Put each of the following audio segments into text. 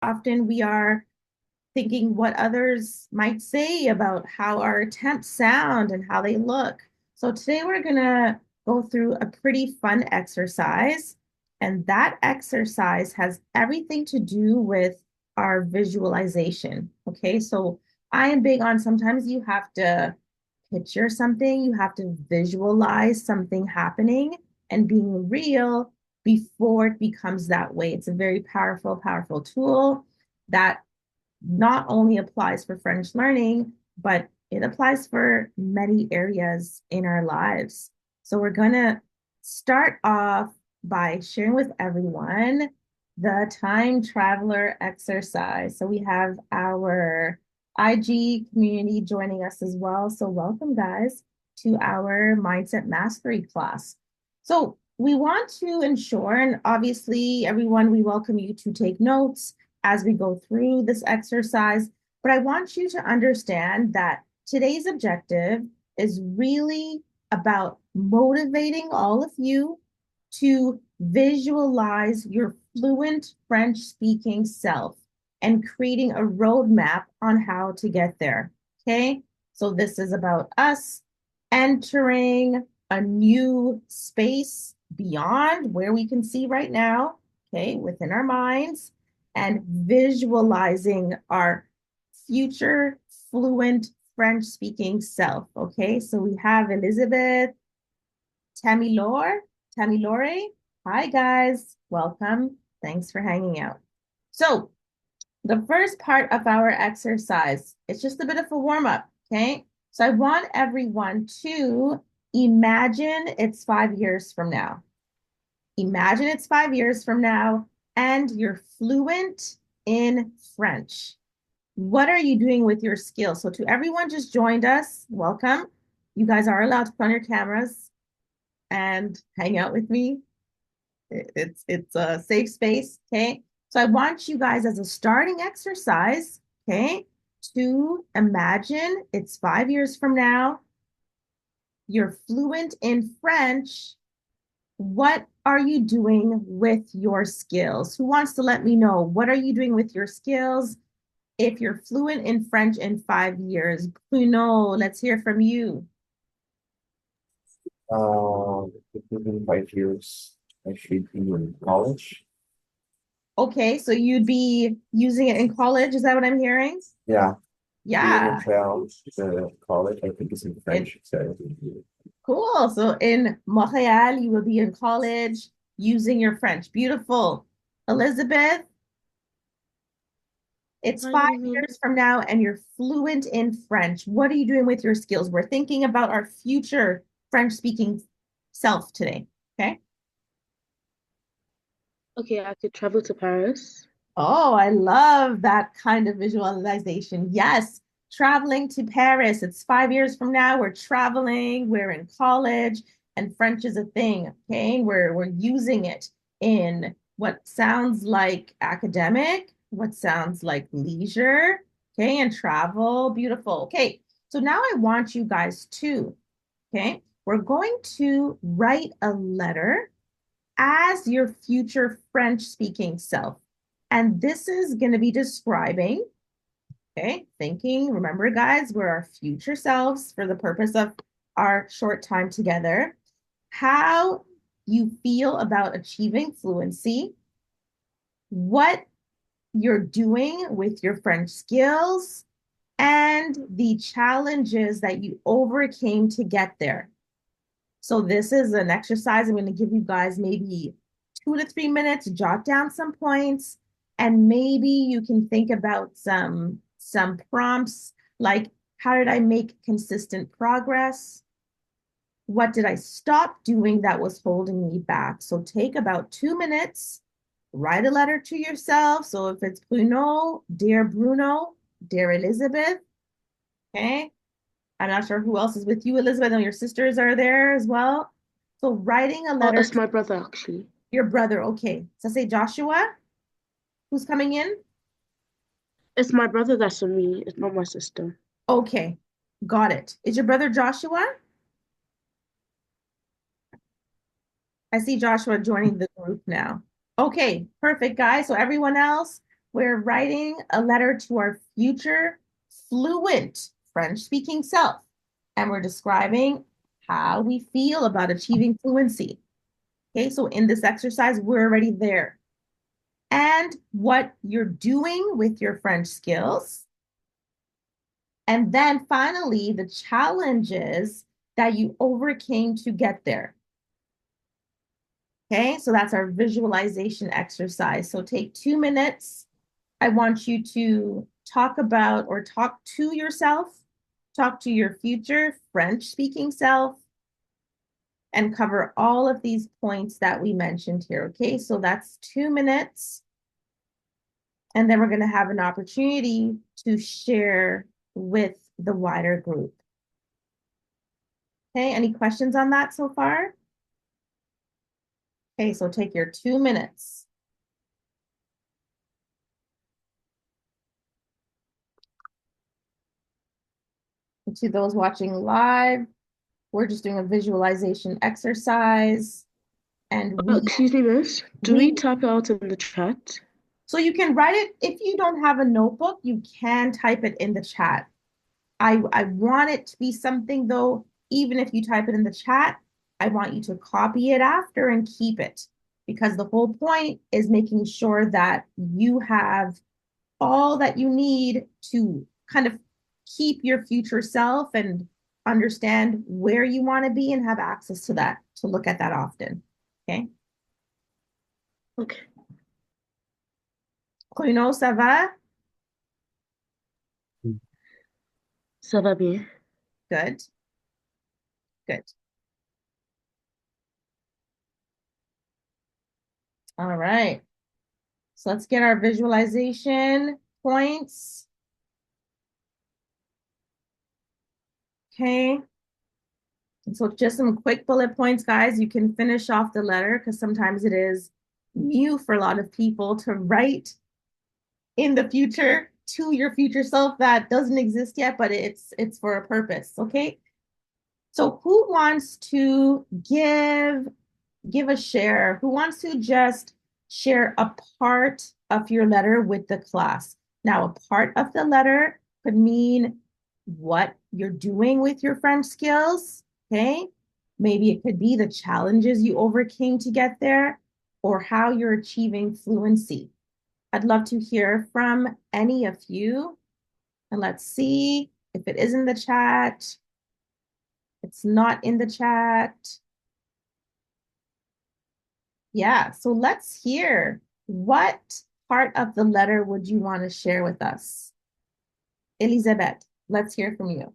Often we are thinking what others might say about how our attempts sound and how they look. So today we're going to go through a pretty fun exercise. And that exercise has everything to do with our visualization. Okay, so I am big on sometimes you have to picture something, you have to visualize something happening and being real before it becomes that way. It's a very powerful, powerful tool that not only applies for French learning, but it applies for many areas in our lives. So we're going to start off by sharing with everyone the time traveler exercise. So we have our IG community joining us as well. So welcome, guys, to our mindset mastery class. So we want to ensure, and obviously, everyone, we welcome you to take notes as we go through this exercise. But I want you to understand that today's objective is really about motivating all of you to visualize your fluent French speaking self and creating a roadmap on how to get there. Okay. So this is about us entering a new space beyond where we can see right now, okay, within our minds, and visualizing our future fluent French speaking self. Okay, so we have Elizabeth Tamilore. Tamilore. Hi, guys. Welcome. Thanks for hanging out. So, the first part of our exercise, it's just a bit of a warm up. Okay, so I want everyone to imagine it's 5 years from now. Imagine it's 5 years from now and you're fluent in French. What are you doing with your skills? So, to everyone just joined us, welcome. You guys are allowed to put on your cameras and hang out with me. It's a safe space, okay? So, I want you guys as a starting exercise, okay, to imagine it's 5 years from now. You're fluent in French. What are you doing with your skills? Who wants to let me know? What are you doing with your skills if you're fluent in French in 5 years? Bruno, let's hear from you. Within 5 years, I should be in college. Okay, so you'd be using it in college. Is that what I'm hearing? Yeah, be in Yeah. Montreal, the college. I think it's in In, French. So, cool. So in Montreal, you will be in college using your French. Beautiful. Elizabeth, it's Hi, five Amy. years from now and you're fluent in French. What are you doing with your skills? We're thinking about our future French speaking self today. Okay. Okay, I could travel to Paris. Oh, I love that kind of visualization. Yes, traveling to Paris. It's 5 years from now. We're traveling, we're in college, and French is a thing. Okay. We're using it in what sounds like academic, what sounds like leisure. Okay, and travel. Beautiful. Okay. So now I want you guys to, okay, we're going to write a letter as your future French speaking self. And this is going to be describing, okay, thinking, remember, guys, we're our future selves for the purpose of our short time together, how you feel about achieving fluency, what you're doing with your French skills, and the challenges that you overcame to get there. So this is an exercise. I'm going to give you guys maybe 2 to 3 minutes, jot down some points, and maybe you can think about some prompts like how did I make consistent progress? What did I stop doing that was holding me back? So take about 2 minutes, write a letter to yourself. So if it's Bruno, dear Elizabeth, okay, I'm not sure who else is with you, Elizabeth. I know your sisters are there as well. So writing a Oh, letter it's to my brother, actually. your brother. Okay. So say Joshua, who's coming in. It's my brother that's with me. It's not my sister. Okay. Got it. Is your brother Joshua? I see Joshua joining the group now. Okay, perfect, guys. So everyone else, We're writing a letter to our future fluent French speaking self, and we're describing how we feel about achieving fluency. Okay, so in this exercise, we're already there. And what you're doing with your French skills. And then finally, the challenges that you overcame to get there. Okay, so that's our visualization exercise. So take 2 minutes. I want you to talk about or talk to yourself, talk to your future French speaking self, and cover all of these points that we mentioned here. Okay, so that's 2 minutes. And then we're going to have an opportunity to share with the wider group. Okay, any questions on that so far? Okay, so take your 2 minutes. And to those watching live, we're just doing a visualization exercise. And Excuse me, miss. Do we we type it out in the chat? so you can write it if you don't have a notebook, you can type it in the chat. I want it to be something though, even if you type it in the chat, I want you to copy it after and keep it because the whole point is making sure that you have all that you need to kind of keep your future self and understand where you want to be and have access to that to look at that often. Okay. Okay. Bruno, ça va? Ça va bien. Good. Good. All right. So let's get our visualization points. Okay. And so just some quick bullet points, guys. You can finish off the letter because sometimes it is new for a lot of people to write in the future to your future self that doesn't exist yet, but it's for a purpose. Okay. So who wants to give a share? Who wants to just share a part of your letter with the class? Now, a part of the letter could mean what you're doing with your French skills. Okay. Maybe it could be the challenges you overcame to get there or how you're achieving fluency. I'd love to hear from any of you. And let's see if it is in the chat. It's not in the chat. Yeah, so let's hear what part of the letter would you want to share with us? Elizabeth, let's hear from you.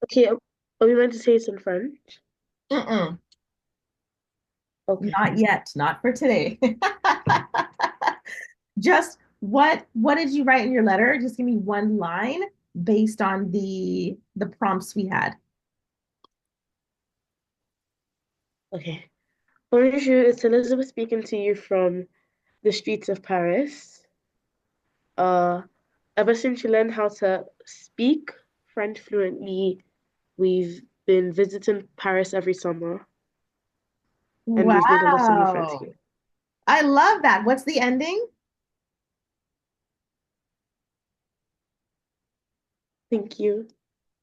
Okay, are we meant to say it in French? Mm-mm, Okay. not yet, not for today. Just what did you write in your letter? Just give me one line based on the prompts we had. Okay. Bonjour, it's Elizabeth speaking to you from the streets of Paris. Uh, Ever since you learned how to speak French fluently, we've been visiting Paris every summer, and we've made a lot of new friends Wow. here. I love that. What's the ending? Thank you.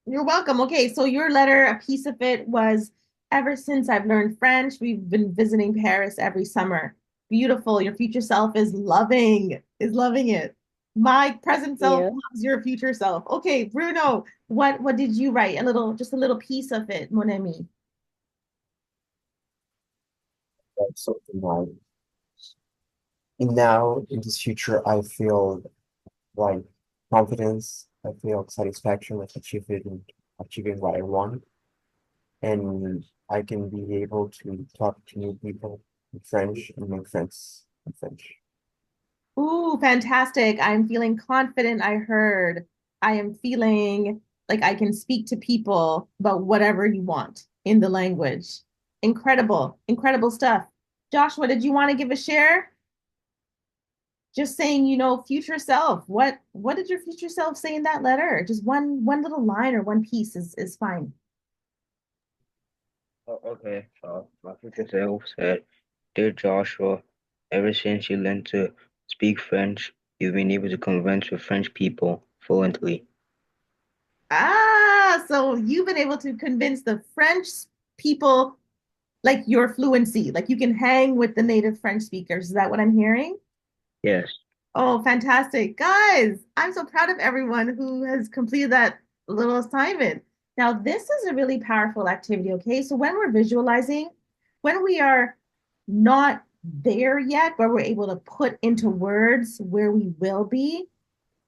You're welcome. Okay, so your letter, a piece of it was ever since I've learned French, we've been visiting Paris every summer. Beautiful. Your future self is loving it. My present self Yeah. loves your future self. Okay, Bruno, what did you write? Just a little piece of it, mon ami. That's something like, and now in this future, I feel like confidence. I feel satisfaction with achieving what I want, and I can be able to talk to new people in French and make friends in French. Ooh, fantastic. I'm feeling confident, I heard. I am feeling like I can speak to people about whatever you want in the language. Incredible, incredible stuff. Joshua, did you want to give a share? Just saying, future self. What did your future self say in that letter? Just one little line or one piece is fine. Okay, my future self said, Dear Joshua, Ever since you learned to speak French, you've been able to converse with French people fluently. Ah, so you've been able to convince the French people like your fluency, like you can hang with the native French speakers. Is that what I'm hearing? Yes. Oh, fantastic. Guys, I'm so proud of everyone who has completed that little assignment. Now, this is a really powerful activity, okay? So when we're visualizing, when we are not there yet, but we're able to put into words where we will be,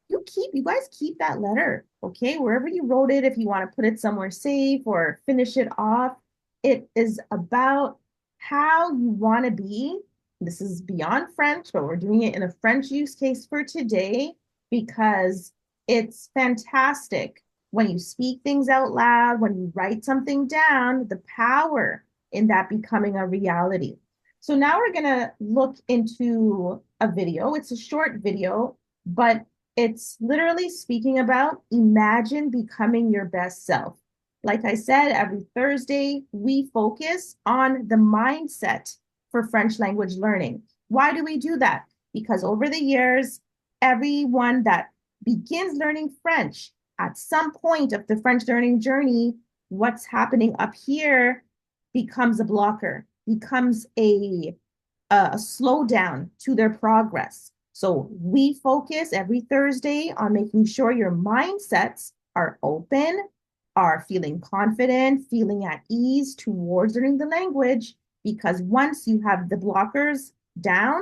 you guys keep that letter, okay? Wherever you wrote it, if you want to put it somewhere safe or finish it off, it is about how you want to be. This is beyond French, but we're doing it in a French use case for today because it's fantastic when you speak things out loud, when you write something down, the power in that becoming a reality. So now we're going to look into a video. It's a short video, but it's literally speaking about imagine becoming your best self. Like I said, every Thursday, we focus on the mindset for French language learning. Why do we do that? Because over the years, everyone that begins learning French at some point of the French learning journey, what's happening up here becomes a blocker, becomes a slowdown to their progress. So we focus every Thursday on making sure your mindsets are open, are feeling confident, feeling at ease towards learning the language. Because once you have the blockers down,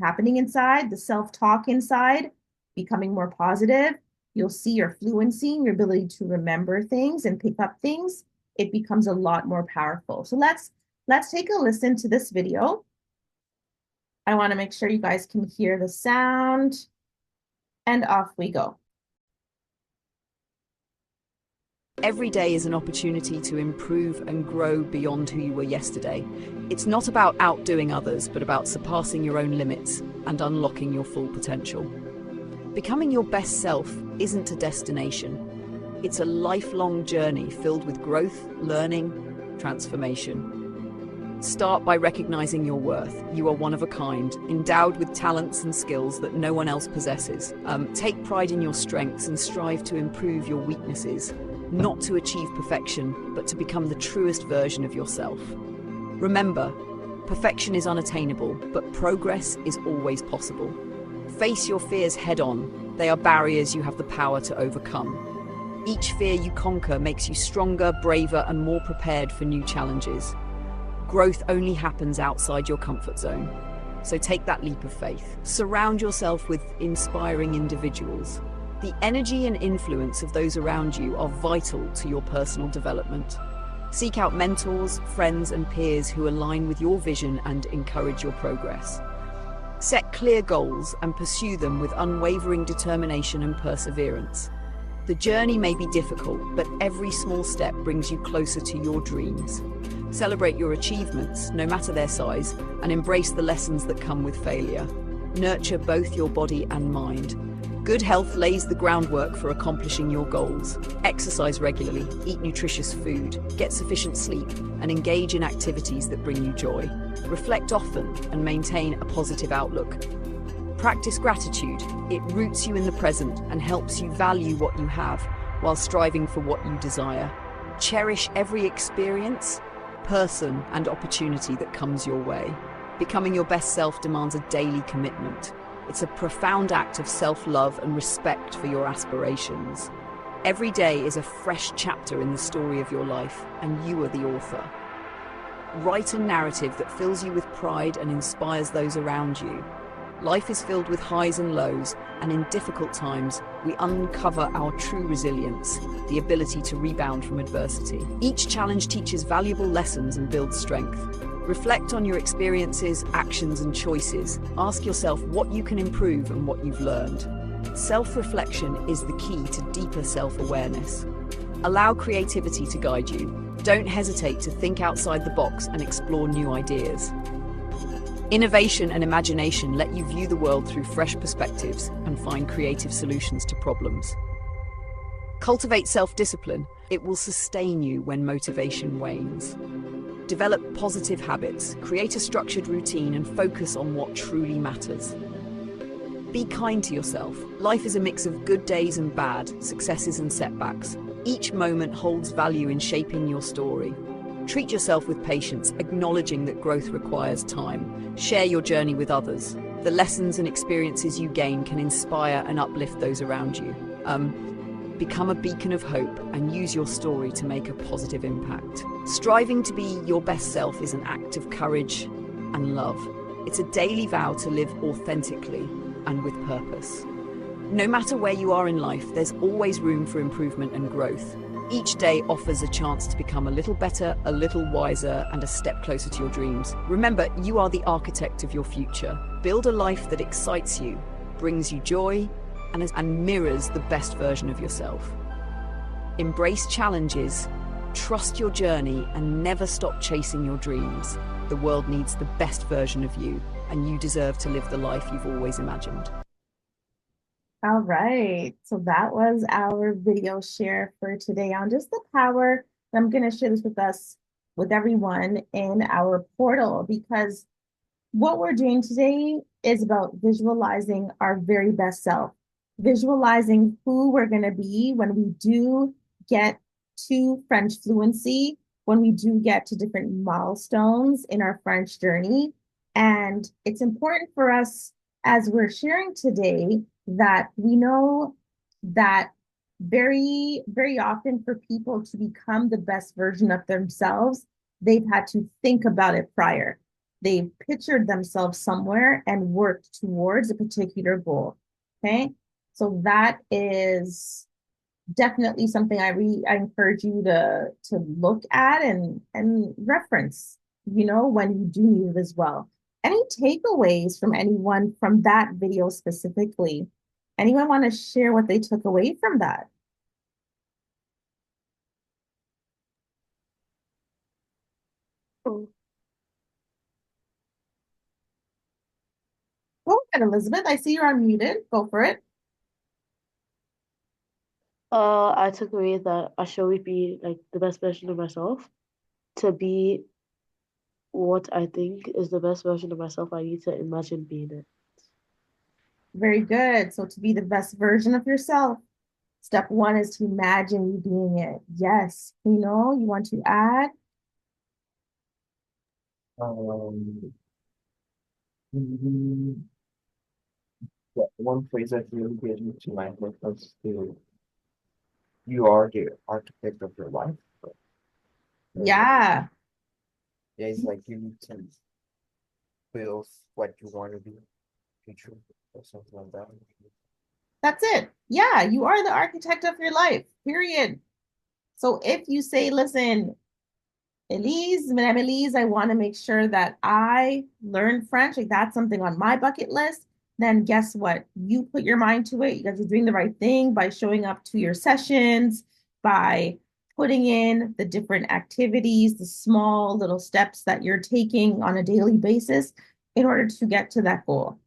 happening inside, the self-talk inside, becoming more positive, you'll see your fluency, your ability to remember things and pick up things. It becomes a lot more powerful. So let's take a listen to this video. I want to make sure you guys can hear the sound, and off we go. Every day is an opportunity to improve and grow beyond who you were yesterday. It's not about outdoing others, but about surpassing your own limits and unlocking your full potential. Becoming your best self isn't a destination. It's a lifelong journey filled with growth, learning, transformation. Start by recognizing your worth. You are one of a kind, endowed with talents and skills that no one else possesses. Take pride in your strengths and strive to improve your weaknesses, not to achieve perfection, but to become the truest version of yourself. Remember, perfection is unattainable, but progress is always possible. Face your fears head on. They are barriers you have the power to overcome. Each fear you conquer makes you stronger, braver, and more prepared for new challenges. Growth only happens outside your comfort zone. So take that leap of faith. Surround yourself with inspiring individuals. The energy and influence of those around you are vital to your personal development. Seek out mentors, friends, and peers who align with your vision and encourage your progress. Set clear goals and pursue them with unwavering determination and perseverance. The journey may be difficult, but every small step brings you closer to your dreams. Celebrate your achievements, no matter their size, and embrace the lessons that come with failure. Nurture both your body and mind. Good health lays the groundwork for accomplishing your goals. Exercise regularly, eat nutritious food, get sufficient sleep, and engage in activities that bring you joy. Reflect often and maintain a positive outlook. Practice gratitude. It roots you in the present and helps you value what you have while striving for what you desire. Cherish every experience, person, and opportunity that comes your way. Becoming your best self demands a daily commitment. It's a profound act of self-love and respect for your aspirations. Every day is a fresh chapter in the story of your life, and you are the author. Write a narrative that fills you with pride and inspires those around you. Life is filled with highs and lows, and in difficult times, we uncover our true resilience, the ability to rebound from adversity. Each challenge teaches valuable lessons and builds strength. Reflect on your experiences, actions, and choices. Ask yourself what you can improve and what you've learned. Self-reflection is the key to deeper self-awareness. Allow creativity to guide you. Don't hesitate to think outside the box and explore new ideas. Innovation and imagination let you view the world through fresh perspectives and find creative solutions to problems. Cultivate self-discipline. It will sustain you when motivation wanes. Develop positive habits, create a structured routine, and focus on what truly matters. Be kind to yourself. Life is a mix of good days and bad, successes and setbacks. Each moment holds value in shaping your story. Treat yourself with patience, acknowledging that growth requires time. Share your journey with others. The lessons and experiences you gain can inspire and uplift those around you. Become a beacon of hope and use your story to make a positive impact. Striving to be your best self is an act of courage and love. It's a daily vow to live authentically and with purpose. No matter where you are in life, there's always room for improvement and growth. Each day offers a chance to become a little better, a little wiser, and a step closer to your dreams. Remember, you are the architect of your future. Build a life that excites you, brings you joy, and mirrors the best version of yourself. Embrace challenges, trust your journey, and never stop chasing your dreams. The world needs the best version of you, and you deserve to live the life you've always imagined. All right, so that was our video share for today on just the power. I'm going to share this with everyone in our portal, because what we're doing today is about visualizing our very best self, visualizing who we're going to be when we do get to French fluency, when we do get to different milestones in our French journey. And it's important for us, as we're sharing today, that we know that very, very often for people to become the best version of themselves, they've had to think about it prior. They've pictured themselves somewhere and worked towards a particular goal. Okay. So that is definitely something I encourage you to look at and reference, when you do need it as well. Any takeaways from anyone from that video specifically? Anyone want to share what they took away from that? Oh, Go ahead, Elizabeth. I see you're unmuted. Go for it. I took away that I should always be like the best version of myself. To be what I think is the best version of myself, I need to imagine being it. Very good. So to be the best version of yourself, step one is to imagine you being it. Yes. You want to add? Um, mm, yeah, one phrase that really gets me to mind was to you are the architect of your life. Uh, Yeah. yeah, it's like you need to build what you want to be, future or something like that. That's it. Yeah, you are the architect of your life, period. So if you say, listen, Madame Elise, I want to make sure that I learn French, like that's something on my bucket list, then guess what? You put your mind to it. You guys are doing the right thing by showing up to your sessions, by putting in the different activities, the small little steps that you're taking on a daily basis in order to get to that goal.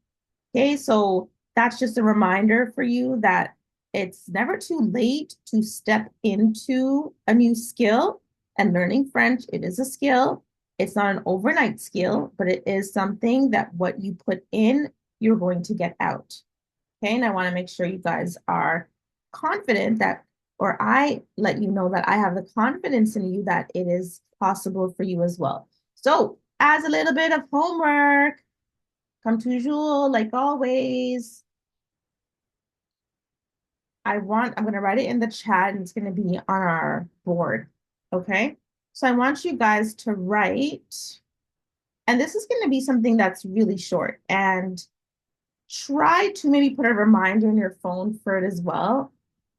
Okay, so that's just a reminder for you that it's never too late to step into a new skill. And learning French, it is a skill. It's not an overnight skill, but it is something that what you put in, you're going to get out. Okay, and I want to make sure you guys are confident that, or I let you know that I have the confidence in you that it is possible for you as well. So, as a little bit of homework, comme toujours, like always, I'm going to write it in the chat and it's going to be on our board. Okay. So I want you guys to write, and this is going to be something that's really short, and try to maybe put a reminder in your phone for it as well.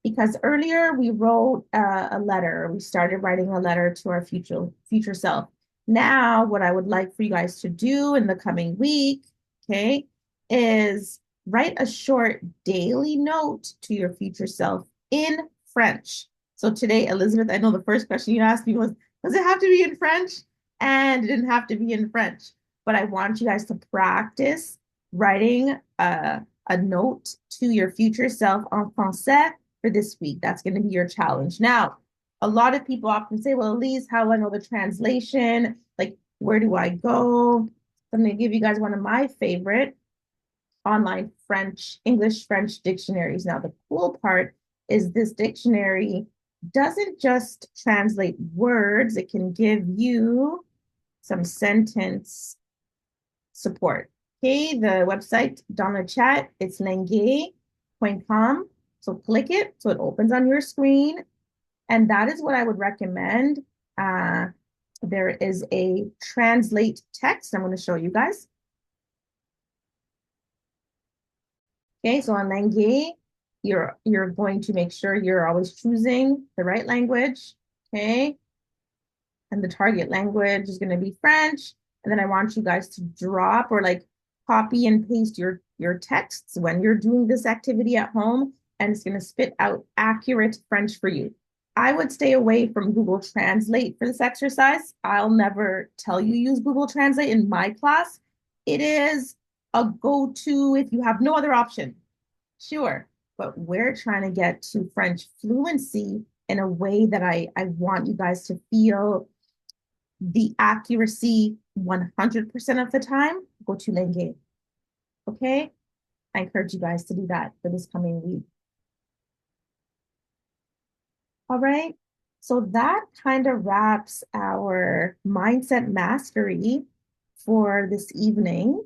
Because earlier we wrote a letter, we started writing a letter to our future self. Now, what I would like for you guys to do in the coming week, okay, is write a short daily note to your future self in French. So today, Elizabeth, I know the first question you asked me was, does it have to be in French? And it didn't have to be in French, but I want you guys to practice writing a note to your future self en français for this week. That's going to be your challenge. Now, a lot of people often say, well, Elise, how do I know the translation? Like, where do I go? I'm going to give you guys one of my favorite online English French dictionaries. Now, the cool part is this dictionary doesn't just translate words, it can give you some sentence support. Okay, the website dans le chat, it's lengue.com. So click it so it opens on your screen. And that is what I would recommend. There is a translate text I'm going to show you guys. Okay, so on Lengue, you're going to make sure you're always choosing the right language. Okay, and the target language is going to be French. And then I want you guys to drop or like copy and paste your texts when you're doing this activity at home, and it's going to spit out accurate French for you. I would stay away from Google Translate for this exercise. I'll never tell you use Google Translate in my class. It is a go-to if you have no other option. Sure, but we're trying to get to French fluency in a way that I want you guys to feel the accuracy 100% of the time. Go to Lengue. Okay? I encourage you guys to do that for this coming week. All right. So that kind of wraps our mindset mastery for this evening.